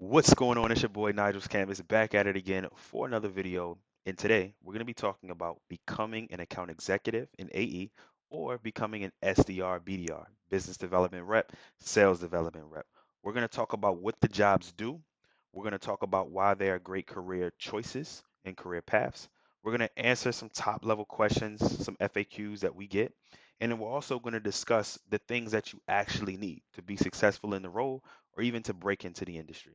What's going on? It's your boy Nigel's Canvas back at it again for another video. And today we're going to be talking about becoming an account executive in AE or becoming an SDR, BDR, business development rep, sales development rep. We're going to talk about what the jobs do. We're going to talk about why they are great career choices and career paths. We're going to answer some top level questions, some FAQs that we get. And then we're also going to discuss the things that you actually need to be successful in the role or even to break into the industry.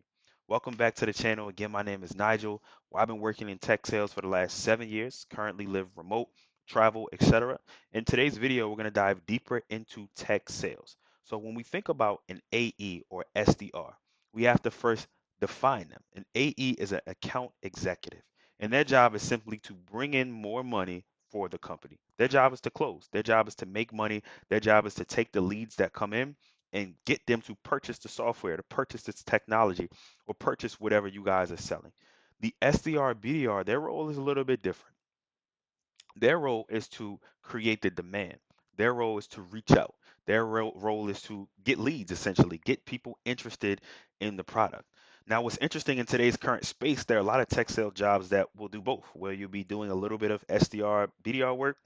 Welcome back to the channel. Again, my name is Nigel. Well, I've been working in tech sales for the last 7 years, currently live remote, travel, etc. In today's video, we're going to dive deeper into tech sales. So when we think about an AE or SDR, we have to first define them. An AE is an account executive, and their job is simply to bring in more money for the company. Their job is to close. Their job is to make money. Their job is to take the leads that come in and get them to purchase the software, to purchase its technology, or purchase whatever you guys are selling. The SDR, BDR, their role is a little bit different. Their role is to create the demand. Their role is to reach out. Their role is to get leads, essentially, get people interested in the product. Now, what's interesting in today's current space, there are a lot of tech sales jobs that will do both, where you'll be doing a little bit of SDR, BDR work,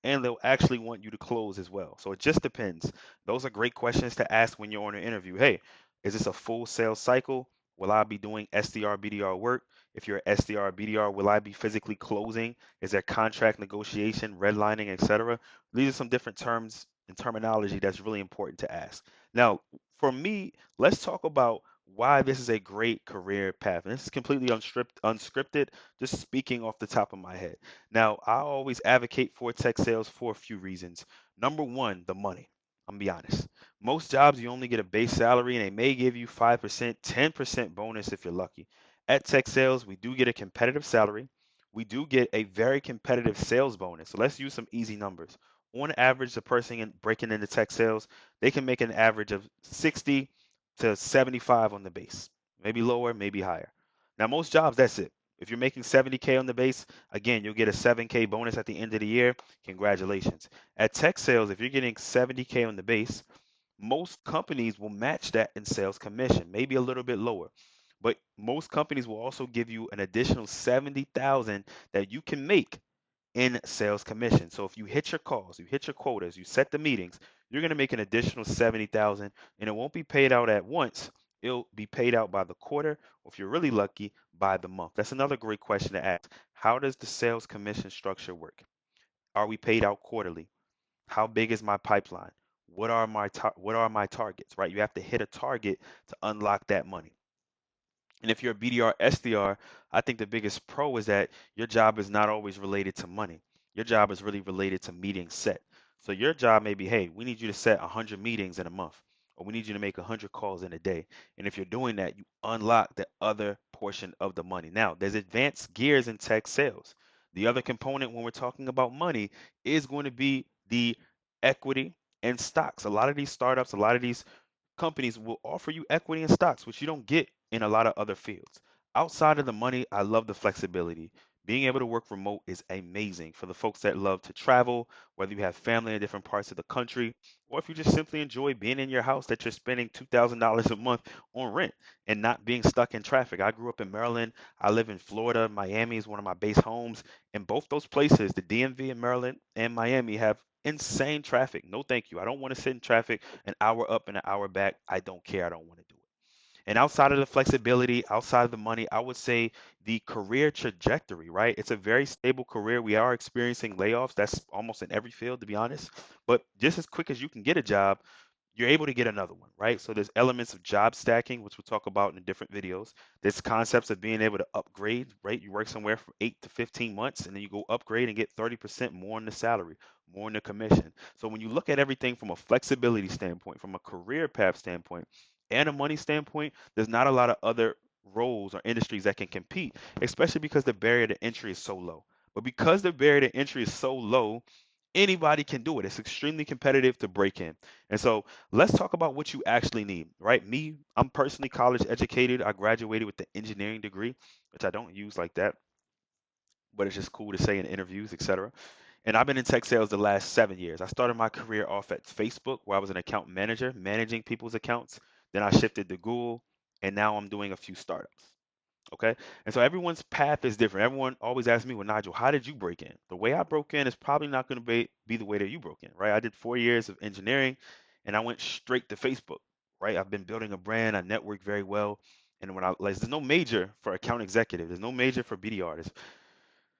and they'll actually want you to close as well. So it just depends. Those are great questions to ask when you're on an interview. Hey, is this a full sales cycle? Will I be doing SDR, BDR work? If you're SDR, BDR, will I be physically closing? Is there contract negotiation, redlining, etc.? These are some different terms and terminology that's really important to ask. Now, for me, let's talk about why this is a great career path. And this is completely unscripted, just speaking off the top of my head. Now, I always advocate for tech sales for a few reasons. Number one, the money. I'm gonna be honest. Most jobs you only get a base salary and they may give you 5%, 10% bonus if you're lucky. At tech sales, we do get a competitive salary. We do get a very competitive sales bonus. So let's use some easy numbers. On average, the person breaking into tech sales, they can make an average of 60 to 75 on the base. Maybe lower, maybe higher. Now, most jobs, that's it. If you're making 70K on the base, again, you'll get a 7K bonus at the end of the year. Congratulations. At tech sales, if you're getting 70K on the base, most companies will match that in sales commission, maybe a little bit lower. But most companies will also give you an additional 70,000 that you can make in sales commission. So if you hit your calls, you hit your quotas, you set the meetings, you're going to make an additional 70,000 and it won't be paid out at once. It'll be paid out by the quarter, or if you're really lucky, by the month. That's another great question to ask. How does the sales commission structure work? Are we paid out quarterly? How big is my pipeline? What are my targets, right? You have to hit a target to unlock that money. And if you're a BDR, SDR, I think the biggest pro is that your job is not always related to money. Your job is really related to meetings set. So your job may be, hey, we need you to set 100 meetings in a month, or we need you to make 100 calls in a day. And if you're doing that, you unlock the other portion of the money. Now, there's advanced gears in tech sales. The other component when we're talking about money is going to be the equity and stocks. A lot of these startups, a lot of these companies will offer you equity in stocks, which you don't get in a lot of other fields. Outside of the money, I love the flexibility. Being able to work remote is amazing for the folks that love to travel, whether you have family in different parts of the country, or if you just simply enjoy being in your house that you're spending $2,000 a month on rent and not being stuck in traffic. I grew up in Maryland. I live in Florida. Miami is one of my base homes. And both those places, the DMV in Maryland and Miami, have insane traffic. No, thank you. I don't want to sit in traffic an hour up and an hour back. I don't care. I don't want to do it. And outside of the flexibility, outside of the money, I would say the career trajectory, right? It's a very stable career. We are experiencing layoffs. That's almost in every field, to be honest. But just as quick as you can get a job, you're able to get another one, right? So there's elements of job stacking, which we'll talk about in different videos. There's concepts of being able to upgrade, right? You work somewhere for 8 to 15 months and then you go upgrade and get 30% more in the salary, more in the commission. So when you look at everything from a flexibility standpoint, from a career path standpoint, and a money standpoint, there's not a lot of other roles or industries that can compete, especially because the barrier to entry is so low. But because the barrier to entry is so low, anybody can do it. It's extremely competitive to break in. And so let's talk about what you actually need, right? Me, I'm personally college educated. I graduated with the engineering degree, which I don't use like that, but it's just cool to say in interviews, etc. And I've been in tech sales the last 7 years. I started my career off at Facebook, where I was an account manager, managing people's accounts. Then I shifted to Google, and now I'm doing a few startups. Okay. And so everyone's path is different. Everyone always asks me, well, Nigel, how did you break in? The way I broke in is probably not going to be the way that you broke in, right? I did 4 years of engineering and I went straight to Facebook, right? I've been building a brand. I network very well. And when I like, there's no major for account executive, there's no major for BDR.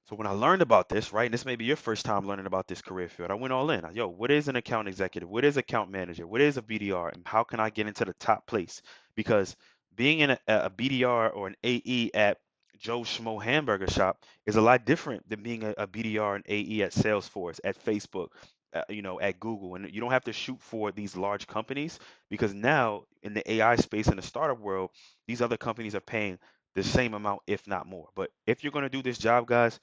So when I learned about this, right, and this may be your first time learning about this career field, I went all in. Yo, what is an account executive? What is account manager? What is a BDR? And how can I get into the top place? Because being in a BDR or an AE at Joe Schmo Hamburger Shop is a lot different than being a BDR and AE at Salesforce, at Facebook, at Google. And you don't have to shoot for these large companies because now in the AI space in the startup world, these other companies are paying the same amount, if not more. But if you're going to do this job, guys,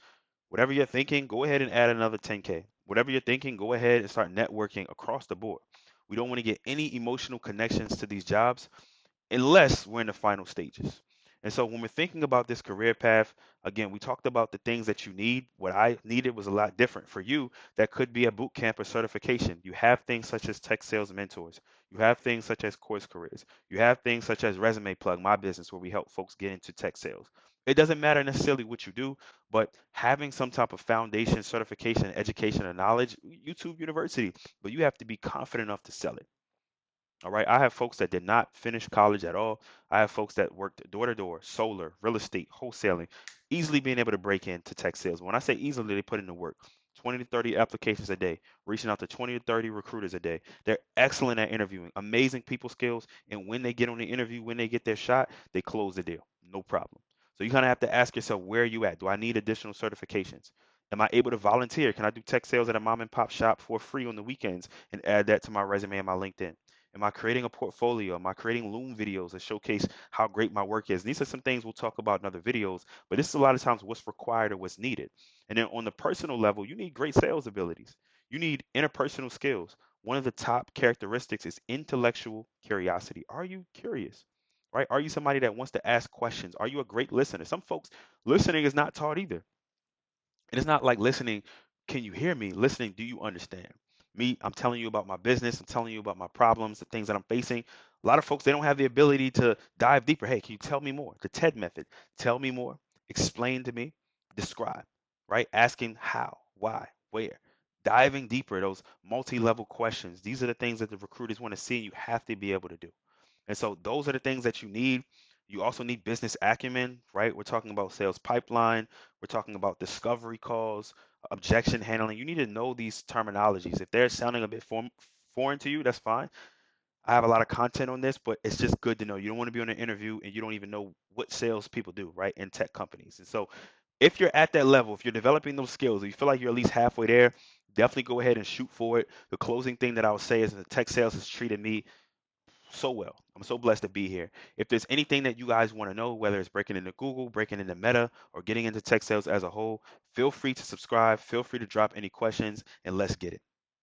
whatever you're thinking, go ahead and add another 10K. Whatever you're thinking, go ahead and start networking across the board. We don't want to get any emotional connections to these jobs unless we're in the final stages. And so when we're thinking about this career path, again, we talked about the things that you need. What I needed was a lot different. For you, that could be a boot camp or certification. You have things such as tech sales mentors. You have things such as course careers. You have things such as Resume Plug, my business, where we help folks get into tech sales. It doesn't matter necessarily what you do, but having some type of foundation, certification, education, and knowledge, YouTube University, but you have to be confident enough to sell it. All right. I have folks that did not finish college at all. I have folks that worked door to door, solar, real estate, wholesaling, easily being able to break into tech sales. When I say easily, they put in the work. 20 to 30 applications a day, reaching out to 20 to 30 recruiters a day. They're excellent at interviewing, amazing people skills. And when they get on the interview, when they get their shot, they close the deal. No problem. So you kind of have to ask yourself, where are you at? Do I need additional certifications? Am I able to volunteer? Can I do tech sales at a mom and pop shop for free on the weekends and add that to my resume and my LinkedIn? Am I creating a portfolio? Am I creating Loom videos that showcase how great my work is? And these are some things we'll talk about in other videos, but this is a lot of times what's required or what's needed. And then on the personal level, you need great sales abilities. You need interpersonal skills. One of the top characteristics is intellectual curiosity. Are you curious? Right? Are you somebody that wants to ask questions? Are you a great listener? Some folks, listening is not taught either. And it's not like listening, can you hear me? Listening, do you understand? Me, I'm telling you about my business, I'm telling you about my problems, the things that I'm facing. A lot of folks, they don't have the ability to dive deeper. Hey, can you tell me more? The TED method. Tell me more, explain to me, describe, right? Asking how, why, where. Diving deeper, those multi-level questions. These are the things that the recruiters want to see, and you have to be able to do. And so those are the things that you need. You also need business acumen, right? We're talking about sales pipeline. We're talking about discovery calls, objection handling. You need to know these terminologies. If they're sounding a bit foreign to you, that's fine. I have a lot of content on this, but it's just good to know. You don't want to be on an interview and you don't even know what sales people do, right, in tech companies. And so if you're at that level, if you're developing those skills, if you feel like you're at least halfway there, definitely go ahead and shoot for it. The closing thing that I would say is that tech sales has treated me so well. I'm so blessed to be here. If there's anything that you guys want to know, whether it's breaking into Google, breaking into Meta, or getting into tech sales as a whole, feel free to subscribe. Feel free to drop any questions, and let's get it.